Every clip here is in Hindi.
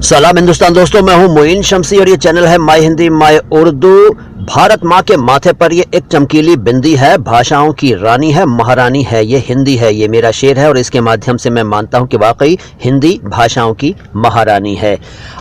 सलाम हिंदुस्तान दोस्तों, मैं हूं मोइन शमसी और ये चैनल है माय हिंदी माय उर्दू। भारत माँ के माथे पर ये एक चमकीली बिंदी है, भाषाओं की रानी है, महारानी है, ये हिंदी है। ये मेरा शेर है और इसके माध्यम से मैं मानता हूं कि वाकई हिंदी भाषाओं की महारानी है।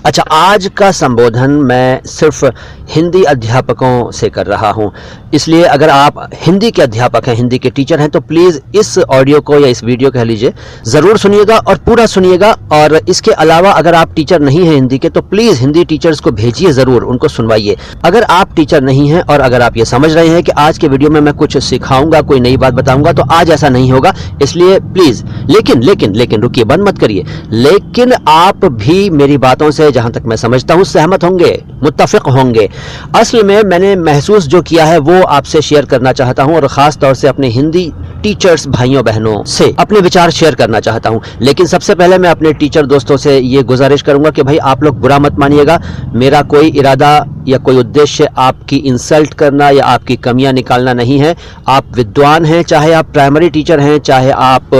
अच्छा, आज का संबोधन मैं सिर्फ हिंदी अध्यापकों से कर रहा हूं, इसलिए अगर आप हिंदी के अध्यापक हैं, हिंदी के टीचर हैं, तो प्लीज़ इस ऑडियो को या इस वीडियो कह लीजिए ज़रूर सुनिएगा और पूरा सुनिएगा। और इसके अलावा अगर आप टीचर नहीं हैं हिंदी के, तो प्लीज़ हिंदी टीचर्स को भेजिए, ज़रूर उनको सुनवाइए। अगर आप टीचर नहीं हैं और अगर आप ये समझ रहे हैं कि आज के वीडियो में मैं कुछ सिखाऊंगा, कोई नई बात बताऊंगा, तो आज ऐसा नहीं होगा, इसलिए प्लीज़ लेकिन रुकिए, बंद मत करिए। लेकिन आप भी मेरी बातों से जहां तक मैं समझता हूं सहमत होंगे, मुत्तफिक होंगे। असल में मैंने महसूस जो किया है वो आपसे शेयर करना चाहता हूं और ख़ास तौर से अपने हिंदी टीचर्स भाइयों बहनों से अपने विचार शेयर करना चाहता हूं। लेकिन सबसे पहले मैं अपने टीचर दोस्तों से ये गुजारिश करूंगा कि भाई आप लोग बुरा मत मानिएगा, मेरा कोई इरादा या कोई उद्देश्य आपकी इंसल्ट करना या आपकी कमियां निकालना नहीं है। आप विद्वान हैं, चाहे आप प्राइमरी टीचर हैं, चाहे आप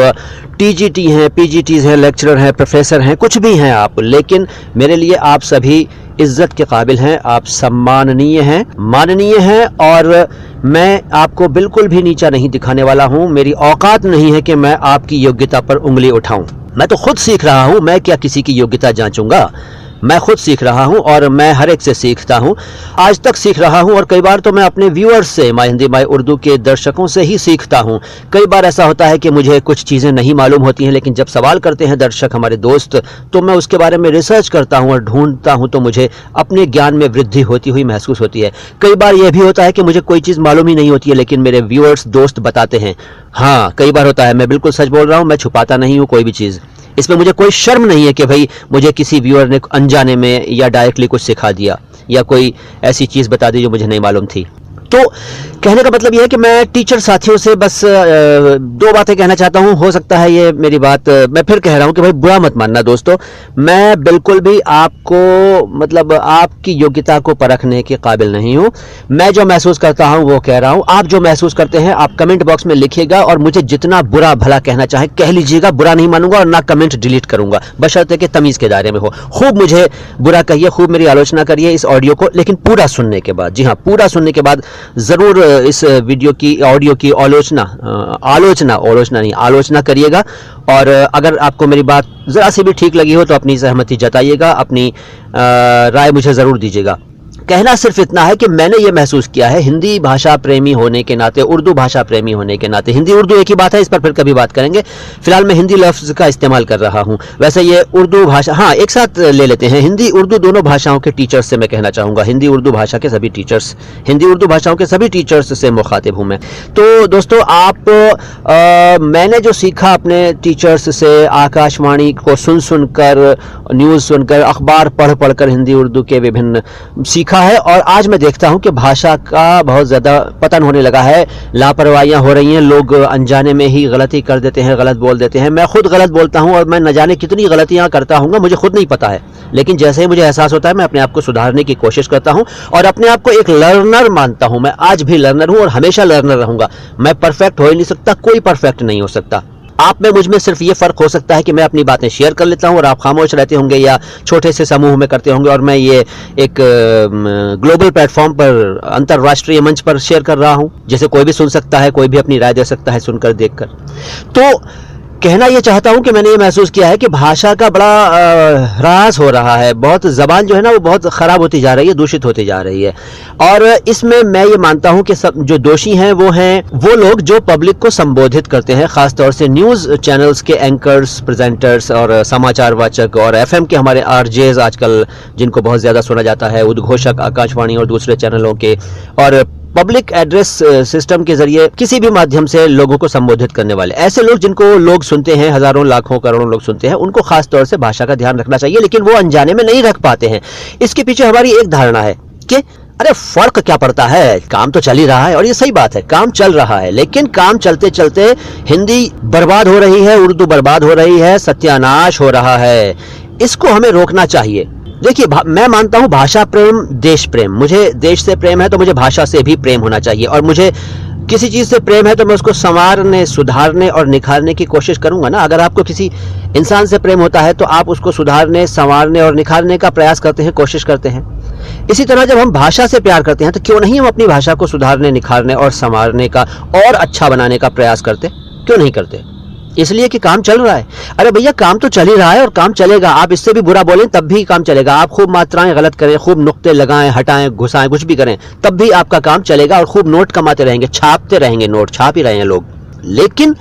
टीजीटी हैं, पीजीटीज हैं, लेक्चरर हैं, प्रोफेसर हैं, कुछ भी हैं आप, लेकिन मेरे लिए आप सभी इज्जत के काबिल हैं, आप सम्माननीय हैं, माननीय हैं और मैं आपको बिल्कुल भी नीचा नहीं दिखाने वाला हूं। मेरी औकात नहीं है कि मैं आपकी योग्यता पर उंगली उठाऊं। मैं तो खुद सीख रहा हूं, मैं क्या किसी की योग्यता जांचूंगा। मैं खुद सीख रहा हूं और मैं हर एक से सीखता हूं, आज तक सीख रहा हूं और कई बार तो मैं अपने व्यूअर्स से, माय हिंदी माय उर्दू के दर्शकों से ही सीखता हूं। कई बार ऐसा होता है कि मुझे कुछ चीज़ें नहीं मालूम होती हैं, लेकिन जब सवाल करते हैं दर्शक, हमारे दोस्त, तो मैं उसके बारे में रिसर्च करता हूं और ढूंढता हूं, तो मुझे अपने ज्ञान में वृद्धि होती हुई महसूस होती है। कई बार यह भी होता है कि मुझे कोई चीज़ मालूम ही नहीं होती है, लेकिन मेरे व्यूअर्स दोस्त बताते हैं। हाँ, कई बार होता है, मैं बिल्कुल सच बोल रहा हूँ, मैं छुपाता नहीं हूँ कोई भी चीज़। इसमें मुझे कोई शर्म नहीं है कि भाई मुझे किसी व्यूअर ने अनजाने में या डायरेक्टली कुछ सिखा दिया या कोई ऐसी चीज़ बता दी जो मुझे नहीं मालूम थी। तो कहने का मतलब यह है कि मैं टीचर साथियों से बस दो बातें कहना चाहता हूं। हो सकता है ये मेरी बात, मैं फिर कह रहा हूं कि भाई बुरा मत मानना दोस्तों, मैं बिल्कुल भी आपको मतलब आपकी योग्यता को परखने के काबिल नहीं हूं। मैं जो महसूस करता हूं वो कह रहा हूं, आप जो महसूस करते हैं आप कमेंट बॉक्स में लिखिएगा और मुझे जितना बुरा भला कहना चाहे कह लीजिएगा, बुरा नहीं मानूंगा और ना कमेंट डिलीट करूंगा, बशर्ते कि तमीज़ के दायरे में हो। खूब मुझे बुरा कहिए, खूब मेरी आलोचना करिए इस ऑडियो को, लेकिन पूरा सुनने के बाद, जी हाँ, पूरा सुनने के बाद ज़रूर इस वीडियो की, ऑडियो की आलोचना करिएगा। और अगर आपको मेरी बात ज़रा सी भी ठीक लगी हो तो अपनी सहमति जताइएगा, अपनी राय मुझे ज़रूर दीजिएगा। कहना सिर्फ इतना है कि मैंने ये महसूस किया है, हिंदी भाषा प्रेमी होने के नाते, उर्दू भाषा प्रेमी होने के नाते, हिंदी उर्दू एक ही बात है, इस पर फिर कभी बात करेंगे। फिलहाल मैं हिंदी लफ्ज़ का इस्तेमाल कर रहा हूँ, वैसे ये उर्दू भाषा, हाँ एक साथ ले लेते हैं, हिंदी उर्दू दोनों भाषाओं के टीचर्स से मैं कहना चाहूँगा, हिंदी उर्दू भाषा के सभी टीचर्स, हिंदी उर्दू भाषाओं के सभी टीचर्स से मुखातिब हूँ मैं। तो दोस्तों मैंने जो सीखा अपने टीचर्स से, आकाशवाणी को सुन कर, न्यूज़ सुनकर, अखबार पढ़ कर हिंदी उर्दू के विभिन्न सीखा है, और आज मैं देखता हूं कि भाषा का बहुत ज़्यादा पतन होने लगा है, लापरवाहियां हो रही हैं, लोग अनजाने में ही गलती कर देते हैं, गलत बोल देते हैं। मैं खुद गलत बोलता हूं और मैं न जाने कितनी गलतियां करता हूंगा, मुझे खुद नहीं पता है, लेकिन जैसे ही मुझे एहसास होता है मैं अपने आप को सुधारने की कोशिश करता हूं और अपने आप को एक लर्नर मानता हूं। मैं आज भी लर्नर हूं और हमेशा लर्नर रहूंगा। मैं परफेक्ट हो ही नहीं सकता, कोई परफेक्ट नहीं हो सकता। आप में मुझ में सिर्फ ये फ़र्क हो सकता है कि मैं अपनी बातें शेयर कर लेता हूं और आप खामोश रहते होंगे या छोटे से समूह में करते होंगे, और मैं ये एक ग्लोबल प्लेटफॉर्म पर, अंतर्राष्ट्रीय मंच पर शेयर कर रहा हूं, जैसे कोई भी सुन सकता है, कोई भी अपनी राय दे सकता है सुनकर, देखकर। तो कहना ये चाहता हूं कि मैंने ये महसूस किया है कि भाषा का बड़ा ह्रास हो रहा है, बहुत ज़बान जो है ना वो बहुत ख़राब होती जा रही है, दूषित होती जा रही है। और इसमें मैं ये मानता हूं कि सब जो दोषी हैं वो लोग जो पब्लिक को संबोधित करते हैं, ख़ासतौर से न्यूज़ चैनल्स के एंकर्स, प्रेजेंटर्स और समाचार वाचक, और FM के हमारे RJs आजकल जिनको बहुत ज़्यादा सुना जाता है, उद्घोषक आकाशवाणी और दूसरे चैनलों के, और पब्लिक एड्रेस सिस्टम के जरिए किसी भी माध्यम से लोगों को संबोधित करने वाले ऐसे लोग जिनको लोग सुनते हैं, हजारों लाखों करोड़ों लोग सुनते हैं, उनको खास तौर से भाषा का ध्यान रखना चाहिए, लेकिन वो अनजाने में नहीं रख पाते हैं। इसके पीछे हमारी एक धारणा है कि अरे फर्क क्या पड़ता है, काम तो चल ही रहा है, और ये सही बात है, काम चल रहा है, लेकिन काम चलते चलते हिंदी बर्बाद हो रही है, उर्दू बर्बाद हो रही है, सत्यानाश हो रहा है। इसको हमें रोकना चाहिए। देखिए, मैं मानता हूं भाषा प्रेम, देश प्रेम, मुझे देश से प्रेम है तो मुझे भाषा से भी प्रेम होना चाहिए, और मुझे किसी चीज़ से प्रेम है तो मैं उसको संवारने, सुधारने और निखारने की कोशिश करूंगा ना। अगर आपको किसी इंसान से प्रेम होता है तो आप उसको सुधारने, संवारने और निखारने का प्रयास करते हैं, कोशिश करते हैं। इसी तरह जब हम भाषा से प्यार करते हैं तो क्यों नहीं हम अपनी भाषा को सुधारने, निखारने और संवारने का और अच्छा बनाने का प्रयास करते? क्यों नहीं करते? इसलिए कि काम चल रहा है। अरे भैया, काम तो चल ही रहा है और काम चलेगा। आप इससे भी बुरा बोलें तब भी काम चलेगा। आप खूब मात्राएं गलत करें, खूब नुक्ते लगाएं, हटाएं, घुसाएं, कुछ भी करें, तब भी आपका काम चलेगा और खूब नोट कमाते रहेंगे, छापते रहेंगे, नोट छाप ही रहे हैं लोग। लेकिन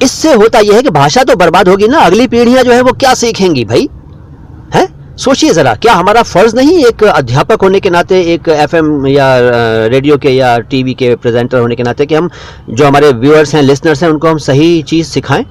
इससे होता यह है कि भाषा तो बर्बाद होगी ना। अगली पीढ़ियां जो है वो क्या सीखेंगी भाई? है, सोचिए जरा, क्या हमारा फर्ज नहीं एक अध्यापक होने के नाते, एक एफएम या रेडियो के या टीवी के प्रेजेंटर होने के नाते कि हम जो हमारे व्यूअर्स हैं, लिसनर्स हैं, उनको हम सही चीज़ सिखाएं?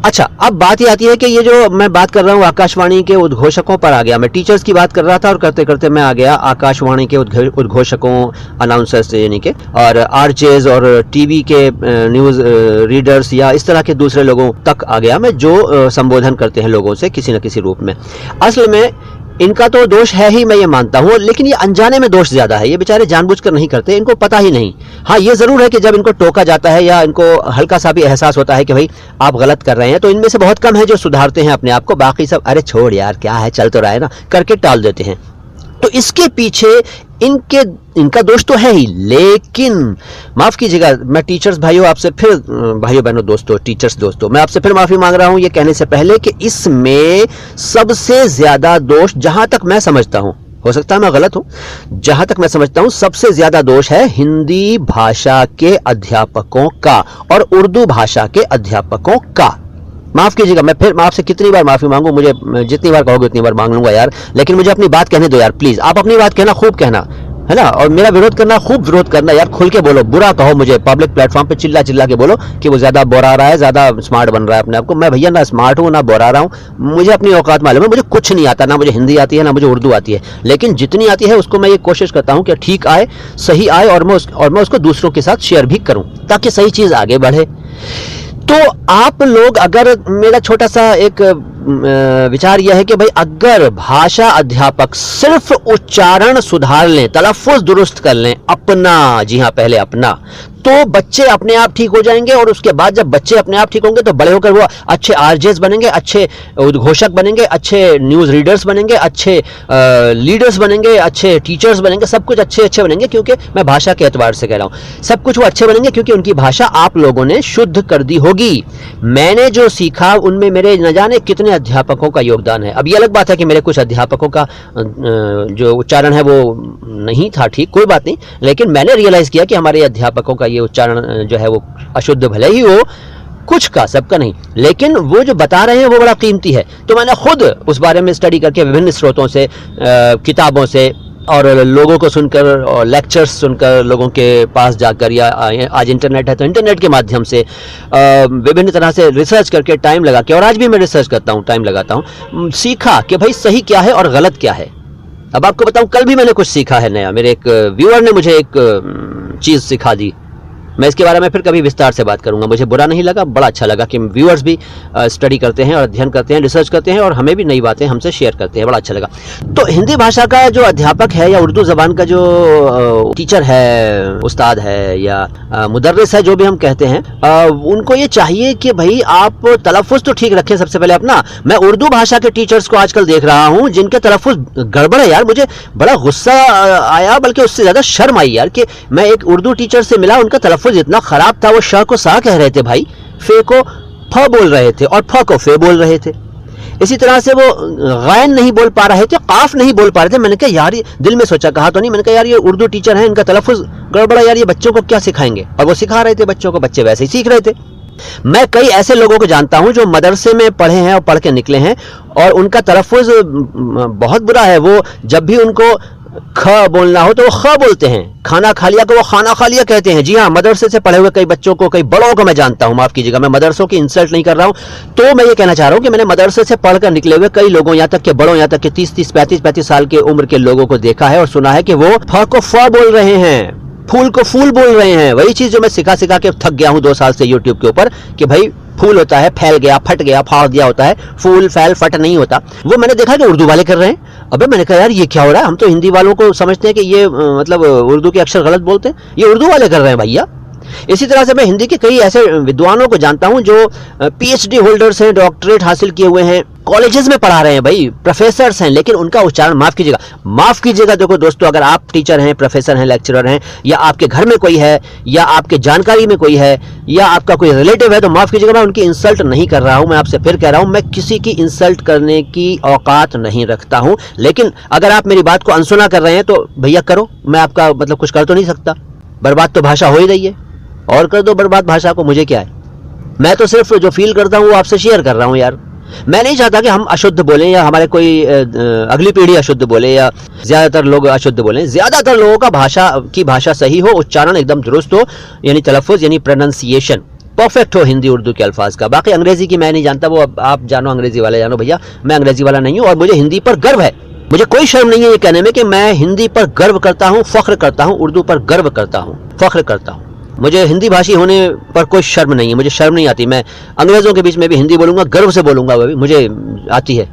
अच्छा, अब बात ये आती है कि ये जो मैं बात कर रहा हूँ आकाशवाणी के उद्घोषकों पर आ गया। मैं टीचर्स की बात कर रहा था और करते करते मैं आ गया आकाशवाणी के उद्घोषकों, अनाउंसर्स यानी के, और आरजेज और टीवी के न्यूज़ रीडर्स या इस तरह के दूसरे लोगों तक आ गया मैं, जो संबोधन करते हैं लोगों से किसी न किसी रूप में। असल में इनका तो दोष है ही, मैं ये मानता हूँ, लेकिन ये अनजाने में दोष ज्यादा है। ये बेचारे जानबूझकर नहीं करते, इनको पता ही नहीं। हाँ, ये जरूर है कि जब इनको टोका जाता है या इनको हल्का सा भी एहसास होता है कि भाई आप गलत कर रहे हैं, तो इनमें से बहुत कम है जो सुधारते हैं अपने आप को। बाकी सब अरे छोड़ यार, क्या है, चल तो रहा है ना, करके टाल देते हैं। तो इसके पीछे इनका दोष तो है ही। लेकिन माफ कीजिएगा, मैं टीचर्स भाइयों आपसे फिर, भाइयों बहनों, दोस्तों, टीचर्स दोस्तों, मैं आपसे फिर माफी मांग रहा हूं ये कहने से पहले कि इसमें सबसे ज्यादा दोष, जहां तक मैं समझता हूं, हो सकता है मैं गलत हूं, जहां तक मैं समझता हूं सबसे ज्यादा दोष है हिंदी भाषा के अध्यापकों का और उर्दू भाषा के अध्यापकों का। माफ कीजिएगा, मैं आपसे कितनी बार माफी मांगू, मुझे जितनी बार कहोगे उतनी बार मांग लूंगा यार, लेकिन मुझे अपनी बात कहने दो यार, प्लीज। आप अपनी बात कहना, खूब कहना, है ना, और मेरा विरोध करना, खूब विरोध करना यार, खुल के बोलो, बुरा कहो मुझे, पब्लिक प्लेटफॉर्म पे चिल्ला चिल्ला के बोलो कि वो ज्यादा बोरा रहा है, ज्यादा स्मार्ट बन रहा है अपने आप को। मैं भैया ना स्मार्ट हूँ ना बोरा रहा हूँ, मुझे अपनी औकात मालूम है। मुझे कुछ नहीं आता, ना मुझे हिंदी आती है ना मुझे उर्दू आती है, लेकिन जितनी आती है उसको मैं ये कोशिश करता हूँ कि ठीक आए, सही आए, और मैं उसको दूसरों के साथ शेयर भी करूँ ताकि सही चीज आगे बढ़े। तो आप लोग, अगर मेरा छोटा सा एक विचार यह है कि भाई अगर भाषा अध्यापक सिर्फ उच्चारण सुधार लें, तलफ़ुज़ दुरुस्त कर लें अपना, जी हाँ पहले अपना, तो बच्चे अपने आप ठीक हो जाएंगे। और उसके बाद जब बच्चे अपने आप ठीक होंगे तो बड़े होकर वो अच्छे आरजेस बनेंगे, अच्छे उद्घोषक बनेंगे, अच्छे न्यूज़ रीडर्स बनेंगे, अच्छे लीडर्स बनेंगे, अच्छे टीचर्स बनेंगे, सब कुछ अच्छे अच्छे बनेंगे। क्योंकि मैं भाषा के एतबार से कह रहा हूँ, सब कुछ वो अच्छे बनेंगे क्योंकि उनकी भाषा आप लोगों ने शुद्ध कर दी होगी। मैंने जो सीखा उनमें मेरे न जाने कितने अध्यापकों का योगदान है। अब ये अलग बात है कि मेरे कुछ अध्यापकों का जो उच्चारण है वो नहीं था ठीक, कोई बात नहीं, लेकिन मैंने रियलाइज किया कि हमारे अध्यापकों का ये उच्चारण जो है वो अशुद्ध भले ही हो, कुछ का, सबका नहीं, लेकिन वो जो बता रहे हैं वो बड़ा कीमती है। तो मैंने खुद उस बारे में स्टडी करके विभिन्न स्रोतों से, किताबों से और लोगों को सुनकर और लेक्चर्स सुनकर, लोगों के पास जाकर, या आज इंटरनेट है तो इंटरनेट के माध्यम से विभिन्न तरह से रिसर्च करके, टाइम लगा के, और आज भी मैं रिसर्च करता हूँ, टाइम लगाता हूँ, सीखा कि भाई सही क्या है और गलत क्या है। अब आपको बताऊं, कल भी मैंने कुछ सीखा है नया। मेरे एक व्यूअर ने मुझे एक चीज़ सिखा दी, मैं इसके बारे में फिर कभी विस्तार से बात करूंगा। मुझे बुरा नहीं लगा, बड़ा अच्छा लगा कि व्यूअर्स भी स्टडी करते हैं और अध्ययन करते हैं, रिसर्च करते हैं और हमें भी नई बातें हमसे शेयर करते हैं, बड़ा अच्छा लगा। तो हिंदी भाषा का जो अध्यापक है या उर्दू ज़बान का जो टीचर है, उस्ताद है या मुदर्रिस है, जो भी हम कहते हैं, उनको ये चाहिए कि भाई आप तलफ़ुज़ तो ठीक रखें सबसे पहले अपना। मैं उर्दू भाषा के टीचर्स को आजकल देख रहा हूँ जिनके तलफ़ुज़ गड़बड़ है यार, मुझे बड़ा गुस्सा आया, बल्कि उससे ज़्यादा शर्म आई यार, कि मैं एक उर्दू टीचर से मिला, उनका तलफ़ुज़ इतना खराब था, वो श को सा कह रहे थे भाई, फे को फ बोल रहे थे और फ को फे बोल रहे थे। इसी तरह से वो गैन नहीं बोल पा रहे थे, काफ नहीं बोल पा रहे थे। मैंने कहा यार, ये दिल में सोचा, कहा तो नहीं, मैंने कहा यार ये उर्दू टीचर हैं, इनका तलफ़ुज़ गड़बड़ा यार, ये बच्चों को क्या सिखाएंगे। और वो सिखा रहे थे बच्चों को, बच्चे वैसे ही सीख रहे थे। मैं कई ऐसे लोगों को जानता हूं जो मदरसे में पढ़े हैं और पढ़ के निकले हैं और उनका तलफ़ुज़ बहुत बुरा है। वो जब भी उनको ख बोलना हो तो वो ख बोलते हैं, खाना खा लिया को वो खाना खा लिया कहते हैं। जी हाँ, मदरसे से पढ़े हुए कई बच्चों को, कई बड़ों को मैं जानता हूँ, माफ कीजिएगा, मैं मदरसों की इंसल्ट नहीं कर रहा हूँ। तो मैं ये कहना चाह रहा हूँ कि मैंने मदरसे से पढ़कर निकले हुए कई लोगों, यहाँ तक के बड़ों, यहाँ तक के 30-30, 35-35 साल के उम्र के लोगों को देखा है और सुना है कि वो फ को फ बोल रहे हैं, फूल को फूल बोल रहे हैं। वही चीज जो मैं सिखा सिखा के थक गया हूँ 2 साल से यूट्यूब के ऊपर, कि भाई फूल होता है फैल गया, फट गया, फाड़ दिया होता है, फूल फैल फट नहीं होता। वो मैंने देखा कि उर्दू वाले कर रहे हैं। अबे मैंने कहा यार ये क्या हो रहा है, हम तो हिंदी वालों को समझते हैं कि ये मतलब उर्दू के अक्षर गलत बोलते हैं, ये उर्दू वाले कर रहे हैं भैया। इसी तरह से मैं हिंदी के कई ऐसे विद्वानों को जानता हूं जो पीएचडी होल्डर्स हैं, डॉक्टरेट हासिल किए हुए हैं, कॉलेजेस में पढ़ा रहे हैं भाई, प्रोफेसर्स हैं, लेकिन उनका उच्चारण माफ कीजिएगा। देखो दोस्तों, अगर आप टीचर हैं, प्रोफेसर हैं, लेक्चरर हैं, या आपके घर में कोई है, या आपके जानकारी में कोई है, या आपका कोई रिलेटिव है, तो माफ कीजिएगा, मैं उनकी इंसल्ट नहीं कर रहा हूं। मैं आपसे फिर कह रहा हूं, मैं किसी की इंसल्ट करने की औकात नहीं रखता हूं, लेकिन अगर आप मेरी बात को अनसुना कर रहे हैं तो भैया करो, मैं आपका मतलब कुछ कर तो नहीं सकता। बर्बाद तो भाषा हो ही रही है, और कर दो बर्बाद भाषा को, मुझे क्या है। मैं तो सिर्फ जो फील करता हूं वो आपसे शेयर कर रहा हूं यार। मैं नहीं चाहता कि हम अशुद्ध बोलें, या हमारे कोई अगली पीढ़ी अशुद्ध बोले, या ज्यादातर लोग अशुद्ध बोलें। ज्यादातर लोगों का भाषा सही हो, उच्चारण एकदम दुरुस्त हो, यानी तलफ़ुज़ यानी प्रोनंसिएशन परफेक्ट हो हिंदी उर्दू के अल्फाज का। बाकी अंग्रेजी की मैं नहीं जानता, वो आप जानो, अंग्रेजी वाले जानो भैया, मैं अंग्रेजी वाला नहीं हूं, और मुझे हिंदी पर गर्व है। मुझे कोई शर्म नहीं है ये कहने में कि मैं हिंदी पर गर्व करता हूं, फख्र करता हूं, उर्दू पर गर्व करता हूं, फख्र करता हूं। मुझे हिंदी भाषी होने पर कोई शर्म नहीं है, मुझे शर्म नहीं आती। मैं अंग्रेजों के बीच में भी हिंदी बोलूंगा, गर्व से बोलूंगा, वो भी मुझे आती है,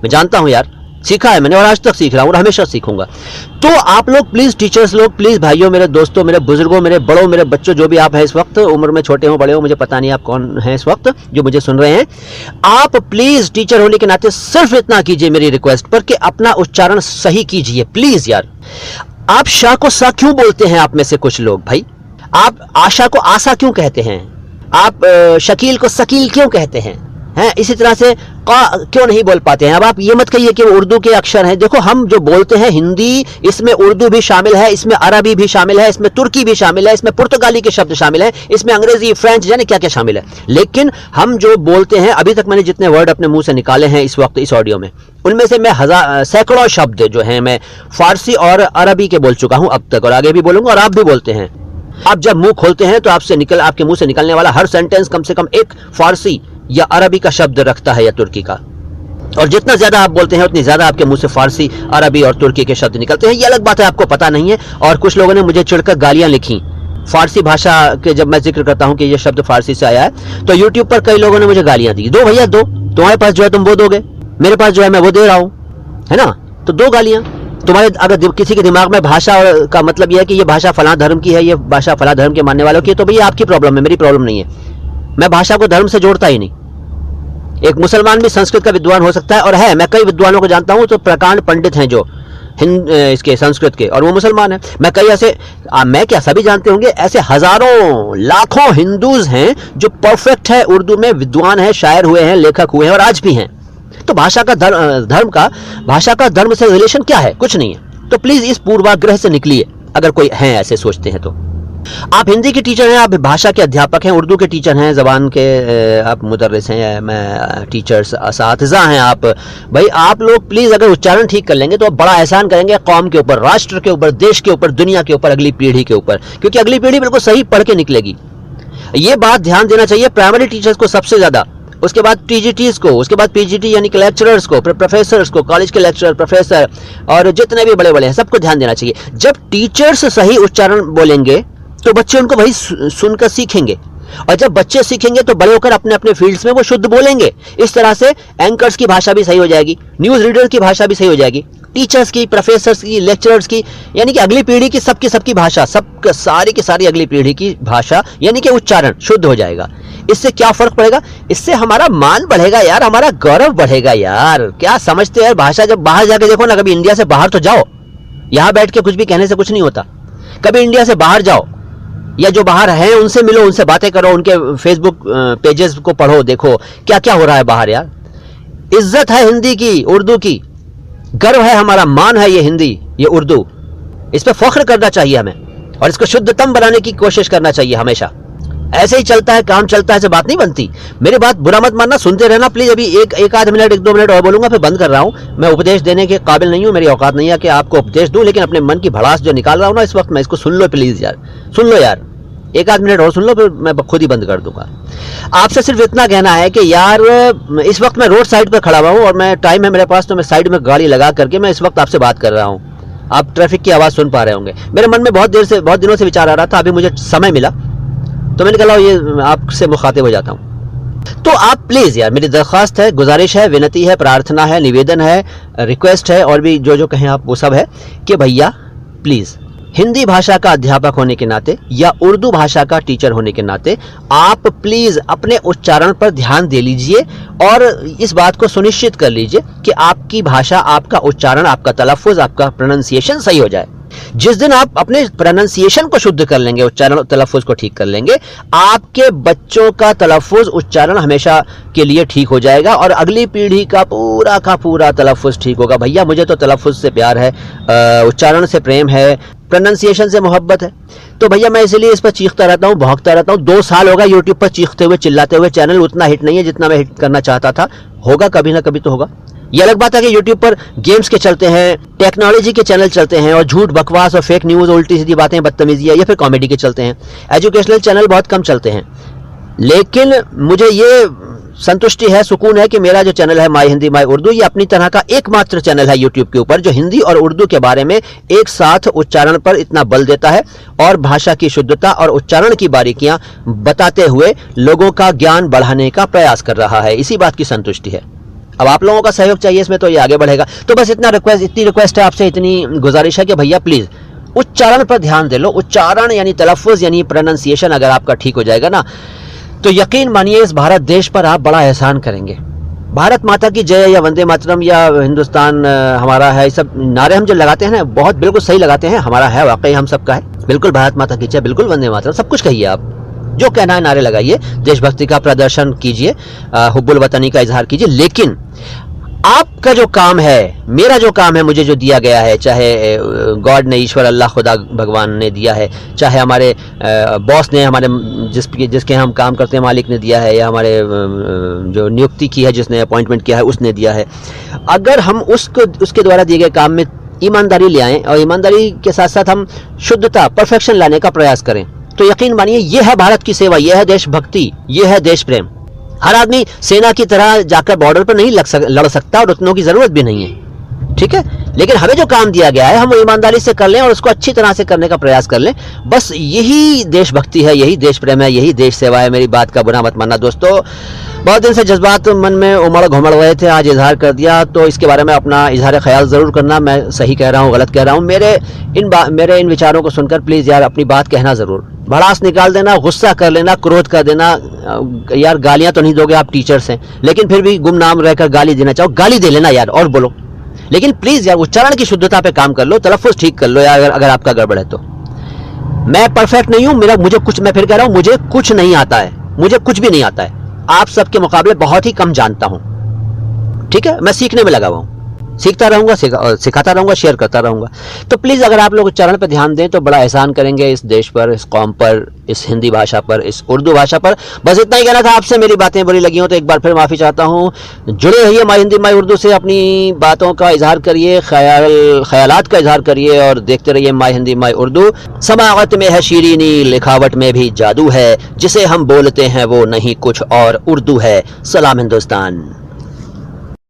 मैं जानता हूं यार, सीखा है मैंने, और आज तक सीख रहा हूं और हमेशा सीखूंगा। तो आप लोग प्लीज, टीचर्स लोग प्लीज, भाइयों, मेरे दोस्तों, मेरे बुजुर्गों, मेरे बड़ों, मेरे बच्चों, जो भी आप हैं इस वक्त, उम्र में छोटे हो बड़े हो, मुझे पता नहीं आप कौन हैं इस वक्त जो मुझे सुन रहे हैं, आप प्लीज टीचर होने के नाते सिर्फ इतना कीजिए मेरी रिक्वेस्ट पर कि अपना उच्चारण सही कीजिए प्लीज यार। आप शाह को सा क्यों बोलते हैं आप में से कुछ लोग भाई? आप आशा को आशा क्यों कहते हैं? आप शकील को शकील क्यों कहते हैं? इसी तरह से क्यों नहीं बोल पाते हैं? अब आप ये मत कहिए कि वो उर्दू के अक्षर हैं। देखो, हम जो बोलते हैं हिंदी, इसमें उर्दू भी शामिल है, इसमें अरबी भी शामिल है, इसमें तुर्की भी शामिल है, इसमें पुर्तगाली के शब्द शामिल है, इसमें अंग्रेजी, फ्रेंच, यानी क्या क्या शामिल है। लेकिन हम जो बोलते हैं, अभी तक मैंने जितने वर्ड अपने मुंह से निकाले हैं इस वक्त इस ऑडियो में, उनमें से मैं सैकड़ों शब्द जो हैं मैं फारसी और अरबी के बोल चुका हूं अब तक, और आगे भी बोलूंगा, और आप भी बोलते हैं। आप जब मुंह खोलते हैं तो आपके मुंह से निकलने वाला हर सेंटेंस कम से कम एक फारसी या अरबी का शब्द रखता है, या तुर्की का। और जितना ज्यादा आप बोलते हैं उतनी ज्यादा आपके मुंह से फारसी, अरबी और तुर्की के शब्द निकलते हैं। ये अलग बात है, आपको पता नहीं है। और कुछ लोगों ने मुझे चिढ़कर गालियां लिखी फारसी भाषा के, जब मैं जिक्र करता हूं कि ये शब्द फारसी से आया है, तो यूट्यूब पर कई लोगों ने मुझे गालियां दी। दो भैया दो, तुम्हारे पास जो है तुम वो दोगे, मेरे पास जो है मैं वो दे रहा हूं, है ना? तो दो गालियां। तुम्हारे अगर किसी के दिमाग में भाषा का मतलब यह है कि ये भाषा फलां धर्म की है, ये भाषा फलां धर्म के मानने वालों की है, तो भैया आपकी प्रॉब्लम है, मेरी प्रॉब्लम नहीं है। मैं भाषा को धर्म से जोड़ता ही नहीं। एक मुसलमान भी संस्कृत का विद्वान हो सकता है, और है, मैं कई विद्वानों को जानता हूं, तो प्रकांड पंडित हैं जो इसके संस्कृत के, और वो मुसलमान है। मैं कई ऐसे, मैं क्या सभी जानते होंगे, ऐसे हजारों लाखों हिंदूज हैं जो परफेक्ट है, उर्दू में विद्वान है, शायर हुए हैं, लेखक हुए हैं, और आज भी हैं। तो भाषा का धर्म से रिलेशन क्या है? कुछ नहीं है। तो प्लीज इस पूर्वाग्रह से निकलिए, अगर कोई है ऐसे सोचते हैं तो। आप हिंदी के टीचर हैं, आप भाषा के अध्यापक हैं, उर्दू के टीचर हैं, जबान के आप मुदर्रिस हैं, मैं टीचर्स असातिज़ा हैं आप। भाई आप लोग प्लीज अगर उच्चारण ठीक कर लेंगे तो आप बड़ा एहसान करेंगे कौम के ऊपर, राष्ट्र के ऊपर, देश के ऊपर, दुनिया के ऊपर, अगली पीढ़ी के ऊपर, क्योंकि अगली पीढ़ी बिल्कुल सही पढ़ के निकलेगी। ये बात ध्यान देना चाहिए प्राइमरी टीचर्स को सबसे ज्यादा, उसके बाद टीजीटीज को, उसके बाद पीजीटी यानी कि लेक्चरर्स को, प्रोफेसर्स को, कॉलेज के लेक्चरर, प्रोफेसर और जितने भी बड़े बड़े हैं, सबको ध्यान देना चाहिए। जब टीचर्स सही उच्चारण बोलेंगे तो बच्चे उनको भाई सुनकर सीखेंगे, और जब बच्चे सीखेंगे तो बड़े होकर अपने अपने फील्ड्स में वो शुद्ध बोलेंगे। इस तरह से एंकर्स की भाषा भी सही हो जाएगी, न्यूज रीडर की भाषा भी सही हो जाएगी, टीचर्स की, प्रोफेसर्स की, लेक्चरर्स की, यानी कि अगली पीढ़ी की सबकी भाषा, सारी की सारी अगली पीढ़ी की भाषा यानी कि उच्चारण शुद्ध हो जाएगा। इससे क्या फर्क पड़ेगा? इससे हमारा मान बढ़ेगा यार, हमारा गौरव बढ़ेगा यार। क्या समझते हैं भाषा? जब बाहर जाके देखो ना, कभी इंडिया से बाहर तो जाओ, यहां बैठ के कुछ भी कहने से कुछ नहीं होता। कभी इंडिया से बाहर जाओ, या जो बाहर हैं उनसे मिलो, उनसे बातें करो, उनके फेसबुक पेजेस को पढ़ो, देखो क्या क्या हो रहा है बाहर यार। इज्जत है हिंदी की, उर्दू की, गर्व है हमारा, मान है ये हिंदी, ये उर्दू, इस पर फख्र करना चाहिए हमें, और इसको शुद्धतम बनाने की कोशिश करना चाहिए हमेशा। ऐसे ही चलता है, काम चलता है, ऐसे बात नहीं बनती। मेरी बात बुरा मत मानना, सुनते रहना प्लीज। अभी एक आध मिनट, 1-2 मिनट और बोलूंगा, फिर बंद कर रहा हूं। मैं उपदेश देने के काबिल नहीं हूं, मेरी औकात नहीं है कि आपको उपदेश दूं, लेकिन अपने मन की भड़ास जो निकाल रहा हूं ना इस वक्त, मैं इसको सुन लो प्लीज यार, सुन लो यार, 1-8 मिनट और सुन लो, फिर मैं खुद ही बंद कर दूंगा। आपसे सिर्फ इतना कहना है कि यार, इस वक्त मैं रोड साइड पर खड़ा हुआ हूं, और मैं टाइम है मेरे पास, तो मैं साइड में गाड़ी लगा करके मैं इस वक्त आपसे बात कर रहा हूं। आप ट्रैफिक की आवाज सुन पा रहे होंगे। मेरे मन में बहुत दिनों से विचार आ रहा था, अभी मुझे समय मिला तो मैंने कहा ये आपसे मुखातिब हो जाता हूं। तो आप प्लीज यार, मेरी दरख्वास्त है, गुजारिश है, विनती है, प्रार्थना है, निवेदन है, रिक्वेस्ट है, और भी जो कहें आप वो सब है कि भैया प्लीज हिंदी भाषा का अध्यापक होने के नाते या उर्दू भाषा का टीचर होने के नाते आप प्लीज अपने उच्चारण पर ध्यान दे लीजिए और इस बात को सुनिश्चित कर लीजिए कि आपकी भाषा, आपका उच्चारण, आपका तलफ़ुज़, आपका प्रोनंसिएशन सही हो जाए। जिस दिन आप अपने प्रोनंसिएशन को शुद्ध कर लेंगे, उच्चारण तलफ़ुज़ को ठीक कर लेंगे, आपके बच्चों का तलफ़ुज़, उच्चारण हमेशा के लिए ठीक हो जाएगा और अगली पीढ़ी का पूरा तलफ़ुज़ ठीक होगा। भैया मुझे तो तलफ़ुज़ से प्यार है, उच्चारण से प्रेम है, प्रोनंसिएशन से मोहब्बत है, तो भैया मैं इसलिए इस पर चीखता रहता हूँ, भौंकता रहता हूँ। 2 साल होगा यूट्यूब पर चीखते हुए, चिल्लाते हुए। चैनल उतना हिट नहीं है जितना मैं हिट करना चाहता था। होगा कभी ना कभी तो होगा। ये अलग बात है कि यूट्यूब पर गेम्स के चलते हैं, टेक्नोलॉजी के चैनल चलते हैं और झूठ, बकवास और फेक न्यूज़, उल्टी सीधी बातें, बदतमीजियाँ या फिर कॉमेडी के चलते हैं। एजुकेशनल चैनल बहुत कम चलते हैं। लेकिन मुझे ये संतुष्टि है, सुकून है कि मेरा जो चैनल है माय हिंदी माय उर्दू, ये अपनी तरह का एकमात्र चैनल है यूट्यूब के ऊपर जो हिंदी और उर्दू के बारे में एक साथ उच्चारण पर इतना बल देता है और भाषा की शुद्धता और उच्चारण की बारीकियां बताते हुए लोगों का ज्ञान बढ़ाने का प्रयास कर रहा है। इसी बात की संतुष्टि है। अब आप लोगों का सहयोग चाहिए इसमें, तो ये आगे बढ़ेगा। तो बस इतनी रिक्वेस्ट है आपसे, इतनी गुजारिश है कि भैया प्लीज उच्चारण पर ध्यान दे लो। उच्चारण यानी तलफ़ुज़ यानी प्रोनंसिएशन अगर आपका ठीक हो जाएगा ना, तो यकीन मानिए इस भारत देश पर आप बड़ा एहसान करेंगे। भारत माता की जय या वंदे मातरम या हिंदुस्तान हमारा है, सब नारे हम जो लगाते हैं ना, बहुत बिल्कुल सही लगाते हैं। हमारा है, वाकई हम सबका है। बिल्कुल भारत माता की जय, बिल्कुल वंदे मातरम, सब कुछ कहिए आप, जो कहना है नारे लगाइए, देशभक्ति का प्रदर्शन कीजिए, हुब्बुल वतनी का इजहार कीजिए। लेकिन आपका जो काम है, मेरा जो काम है, मुझे जो दिया गया है, चाहे गॉड ने, ईश्वर, अल्लाह, खुदा, भगवान ने दिया है, चाहे हमारे बॉस ने, हमारे जिसके हम काम करते हैं मालिक ने दिया है, या हमारे जो नियुक्ति की है, जिसने अपॉइंटमेंट किया है उसने दिया है, अगर हम उसके द्वारा दिए गए काम में ईमानदारी ले आएँ और ईमानदारी के साथ साथ हम शुद्धता, परफेक्शन लाने का प्रयास करें, तो यकीन मानिए यह है भारत की सेवा, यह है देशभक्ति, यह है देश प्रेम। हर आदमी सेना की तरह जाकर बॉर्डर पर नहीं लड़ सकता और उतनों की जरूरत भी नहीं है, ठीक है। लेकिन हमें जो काम दिया गया है हम ईमानदारी से कर लें और उसको अच्छी तरह से करने का प्रयास कर लें। बस यही देशभक्ति है, यही देश प्रेम है, यही देश सेवा है। मेरी बात का बुरा मत मानना दोस्तों। बहुत दिन से जज्बात मन में उमड़ घुमड़ रहे थे, आज इजहार कर दिया, तो इसके बारे में अपना इजहार ख्याल ज़रूर करना। मैं सही कह रहा हूँ, गलत कह रहा हूँ, मेरे इन विचारों को सुनकर प्लीज़ यार अपनी बात कहना ज़रूर। भड़ास निकाल देना, गुस्सा कर लेना, क्रोध कर देना। यार गालियाँ तो नहीं दोगे, आप टीचर्स हैं, लेकिन फिर भी गुमनाम रहकर गाली देना चाहो, गाली दे लेना यार और बोलो। लेकिन प्लीज़ यार उच्चारण की शुद्धता पे काम कर लो, तलफ़ुज़ ठीक कर लो यार, अगर आपका गड़बड़ है तो। मैं परफेक्ट नहीं हूँ, मैं फिर कह रहा हूँ, मुझे कुछ नहीं आता है, मुझे कुछ भी नहीं आता है। आप सबके मुकाबले बहुत ही कम जानता हूं, ठीक है। मैं सीखने में लगा हुआ हूं, सीखता रहूंगा, सिखाता रहूंगा, शेयर करता रहूंगा। तो प्लीज अगर आप लोग उच्चारण पर ध्यान दें तो बड़ा एहसान करेंगे इस देश पर, इस कौम पर, इस हिंदी भाषा पर, इस उर्दू भाषा पर। बस इतना ही कहना था आपसे। मेरी बातें बुरी लगी हो तो एक बार फिर माफी चाहता हूं। जुड़े रहिए माय हिंदी माय उर्दू से, अपनी बातों का इजहार करिए, ख्यालात का इजहार करिए और देखते रहिए माय हिंदी माय उर्दू। समाअत में है शीरीनी, लिखावट में भी जादू है, जिसे हम बोलते हैं वो नहीं कुछ और उर्दू है। सलाम हिंदुस्तान।